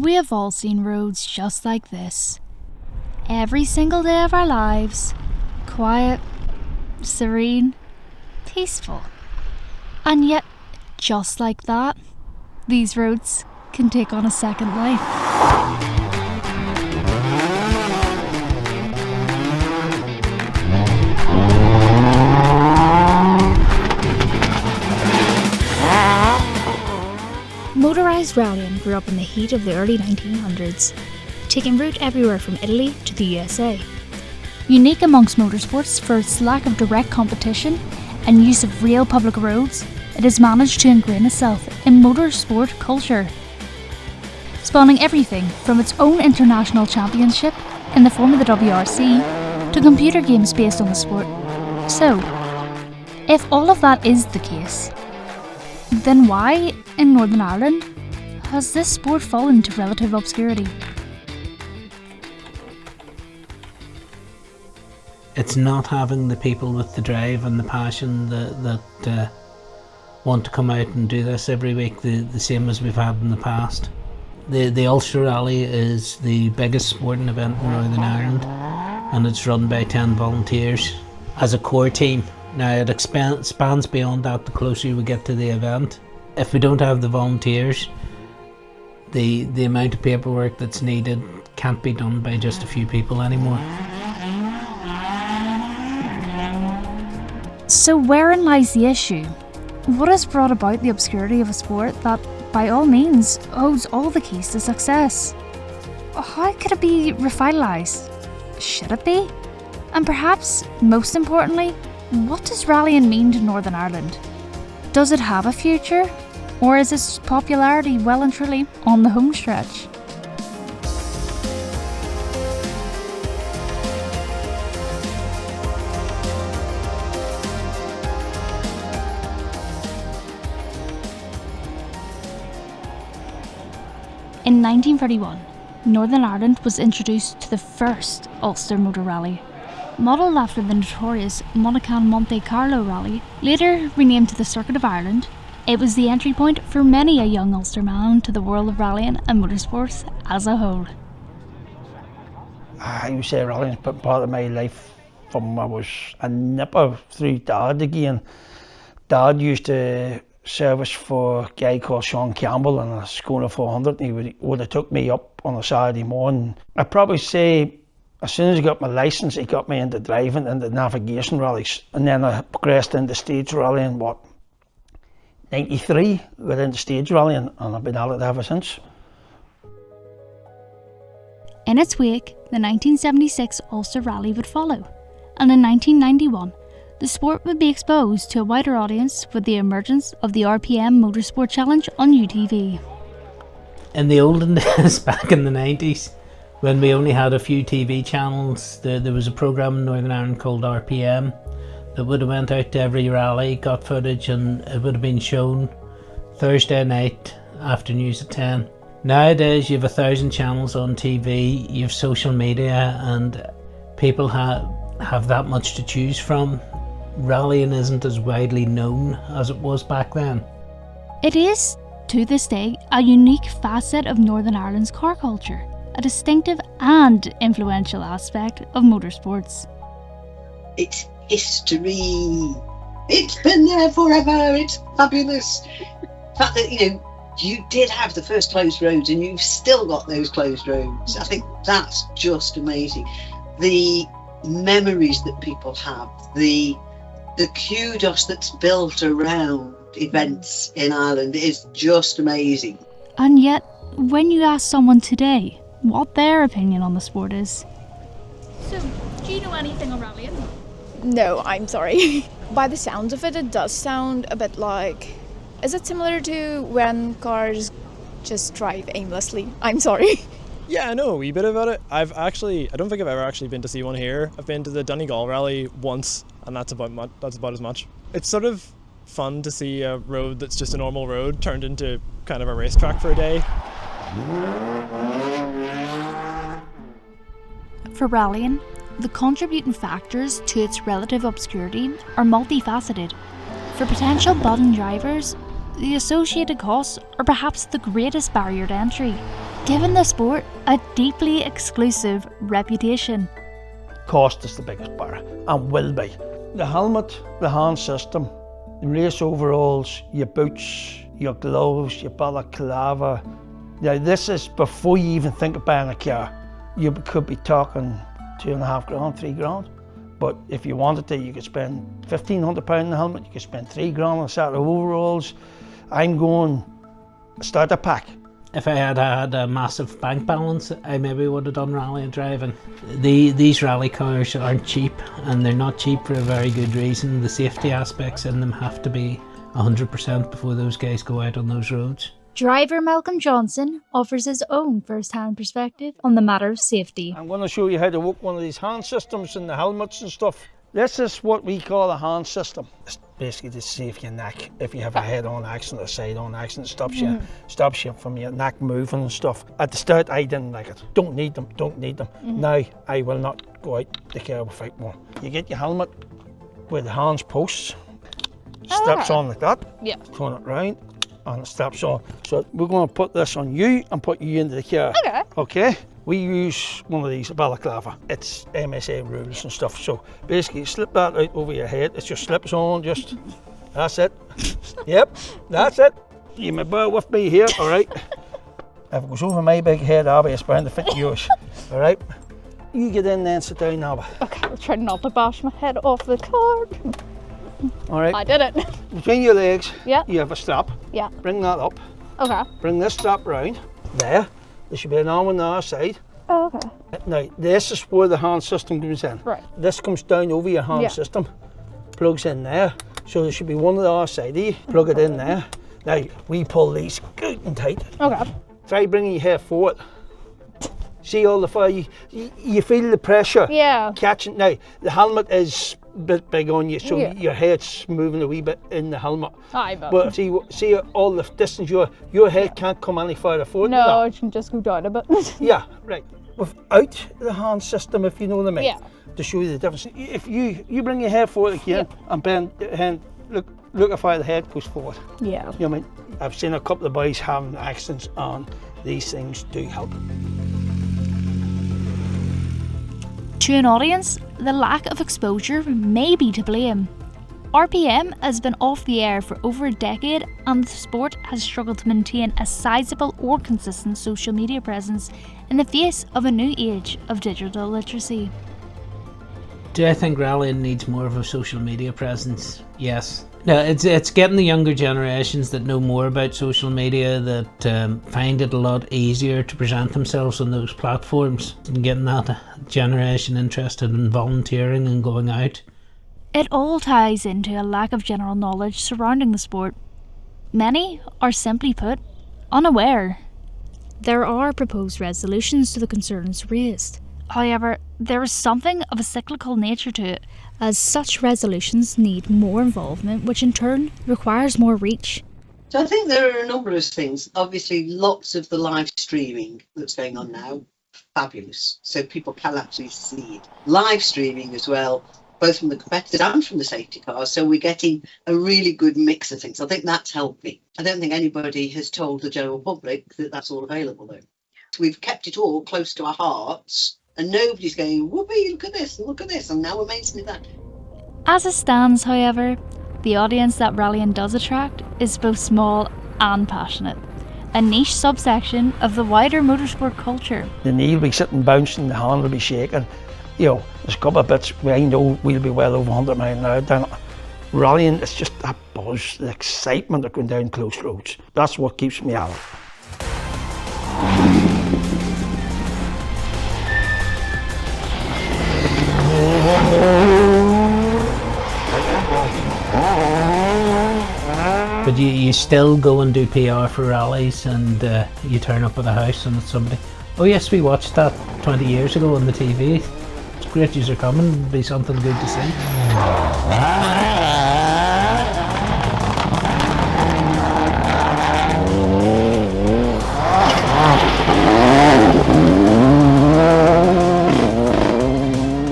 We have all seen roads just like this. Every single day of our lives. Quiet, serene, peaceful. And yet, just like that, these roads can take on a second life. Motorised rallying grew up in the heat of the early 1900s, taking root everywhere from Italy to the USA. Unique amongst motorsports for its lack of direct competition and use of real public roads, it has managed to ingrain itself in motorsport culture, spawning everything from its own international championship in the form of the WRC to computer games based on the sport. So, if all of that is the case, then why, in Northern Ireland, has this sport fallen to relative obscurity? It's not having the people with the drive and the passion that want to come out and do this every week, the same as we've had in the past. The Ulster Rally is the biggest sporting event in Northern Ireland, and it's run by 10 volunteers as a core team. Now it expands beyond that the closer we get to the event. If we don't have the volunteers, the amount of paperwork that's needed can't be done by just a few people anymore. So wherein lies the issue? What has brought about the obscurity of a sport that, by all means, holds all the keys to success? How could it be revitalised? Should it be? And perhaps, most importantly, what does rallying mean to Northern Ireland? Does it have a future? Or is its popularity well and truly on the home stretch? In 1931, Northern Ireland was introduced to the first Ulster Motor Rally, modelled after the notorious Monaghan Monte Carlo Rally, later renamed to the Circuit of Ireland. It was the entry point for many a young Ulster man to the world of rallying and motorsports as a whole. I would say rallying's been part of my life from I was a nipper through Dad again. Dad used to service for a guy called Sean Campbell on a Skoda 400, and he would have took me up on a Saturday morning. I'd probably say as soon as I got my licence, he got me into driving, into navigation rallies, and then I progressed into stage rallying, 93, got into stage rallying, and I've been at it ever since. In its wake, the 1976 Ulster Rally would follow, and in 1991, the sport would be exposed to a wider audience with the emergence of the RPM Motorsport Challenge on UTV. In the olden days, back in the 90s, when we only had a few TV channels, there was a programme in Northern Ireland called RPM that would have went out to every rally, got footage, and it would have been shown Thursday night after news at 10. Nowadays you have 1,000 channels on TV, you have social media, and people have that much to choose from. Rallying isn't as widely known as it was back then. It is, to this day, a unique facet of Northern Ireland's car culture, a distinctive and influential aspect of motorsports. It's history. It's been there forever. It's fabulous. The fact that, you did have the first closed roads and you've still got those closed roads. I think that's just amazing. The memories that people have, the kudos that's built around events in Ireland is just amazing. And yet, when you ask someone today what their opinion on the sport is. So, do you know anything on rallying? No, I'm sorry. By the sounds of it, it does sound a bit like... Is it similar to when cars just drive aimlessly? I'm sorry. Yeah, I know a wee bit about it. I don't think I've ever actually been to see one here. I've been to the Donegal Rally once, and that's about as much. It's sort of fun to see a road that's just a normal road turned into kind of a racetrack for a day. For rallying, the contributing factors to its relative obscurity are multifaceted. For potential budding drivers, the associated costs are perhaps the greatest barrier to entry. giving the sport a deeply exclusive reputation. Cost is the biggest barrier, and will be. The helmet, the hand system, the race overalls, your boots, your gloves, your balaclava. Now this is before you even think of buying a car. You could be talking $2.5 grand, $3 grand. But if you wanted to, you could spend £1,500 on the helmet, you could spend $3 grand on a set of overalls. I'm going starter pack. If I had had a massive bank balance, I maybe would have done rally and driving. These rally cars aren't cheap, and they're not cheap for a very good reason. The safety aspects in them have to be 100% before those guys go out on those roads. Driver Malcolm Johnson offers his own first-hand perspective on the matter of safety. I'm going to show you how to work one of these hand systems and the helmets and stuff. This is what we call a hand system. It's basically to save your neck. If you have a head-on accident or side-on accident, stops you from your neck moving and stuff. At the start, I didn't like it. Don't need them. Now, I will not go out the car without one. You get your helmet with the hands posts, straps on like that, turn it round, and it straps on. So we're going to put this on you and put you into the car. Okay? We use one of these, a balaclava. It's MSA rules and stuff. So basically, you slip that out over your head. It just slips on, that's it. Yep, that's it. You may bear with me here, all right? If it goes over my big head, Abby, it's bound to fit yours, all right? You get in there and sit down, Abby. Okay, I'll try not to bash my head off the car. All right. I did it. Between your legs, Yeah. you have a strap. Yeah. Bring that up. Okay. Bring this strap round. There should be an arm on the other side. Oh, okay. Now, this is where the hand system comes in. Right. This comes down over your hand system, plugs in there. So there should be one on the other side of you. Plug it in there. Now, we pull these good and tight. Okay. Try bringing your hair forward. See all the fire, you feel the pressure catching. Now, the helmet is a bit big on you, so your head's moving a wee bit in the helmet. But see all the distance, your head can't come any further forward. No, it can just go down a bit. Yeah, right. Without the hand system, if you know what I mean. Yeah. To show you the difference. If you bring your head forward again and bend your hand, look how far the head goes forward. Yeah. You know what I mean? I've seen a couple of boys having accidents, and these things do help. To an audience, the lack of exposure may be to blame. RPM has been off the air for over a decade, and the sport has struggled to maintain a sizable or consistent social media presence in the face of a new age of digital literacy. Do I think rallying needs more of a social media presence? Yes. No, it's getting the younger generations that know more about social media, that find it a lot easier to present themselves on those platforms, and getting that generation interested in volunteering and going out. It all ties into a lack of general knowledge surrounding the sport. Many are, simply put, unaware. There are proposed resolutions to the concerns raised. However, there is something of a cyclical nature to it, as such resolutions need more involvement, which in turn requires more reach. So I think there are a number of things. Obviously, lots of the live streaming that's going on now, fabulous. So people can actually see it. Live streaming as well, both from the competitors and from the safety cars. So we're getting a really good mix of things. I think that's helping. I don't think anybody has told the general public that that's all available, though. So we've kept it all close to our hearts. And nobody's going, whoopee, look at this, and now we're maintaining that. As it stands, however, the audience that rallying does attract is both small and passionate, a niche subsection of the wider motorsport culture. The knee will be sitting bouncing, the hand will be shaking. You know, there's a couple of bits where I know we'll be well over 100 miles an hour down it. Rallying, it's just that buzz, the excitement of going down close roads. That's what keeps me out. But you still go and do PR for rallies, and you turn up at a house and it's somebody, oh yes, we watched that 20 years ago on the TV. It's great you're coming, it'll be something good to see.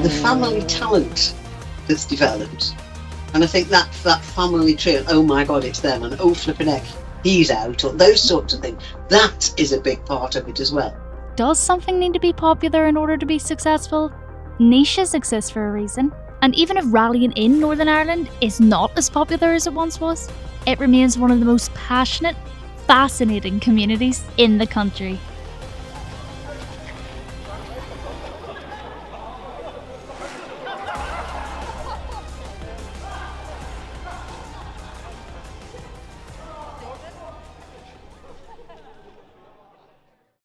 The family talent that's developed. And I think that family trio, oh my God, it's them, and oh flipping heck, he's out, or those sorts of things. That is a big part of it as well. Does something need to be popular in order to be successful? Niches exist for a reason, and even if rallying in Northern Ireland is not as popular as it once was, it remains one of the most passionate, fascinating communities in the country.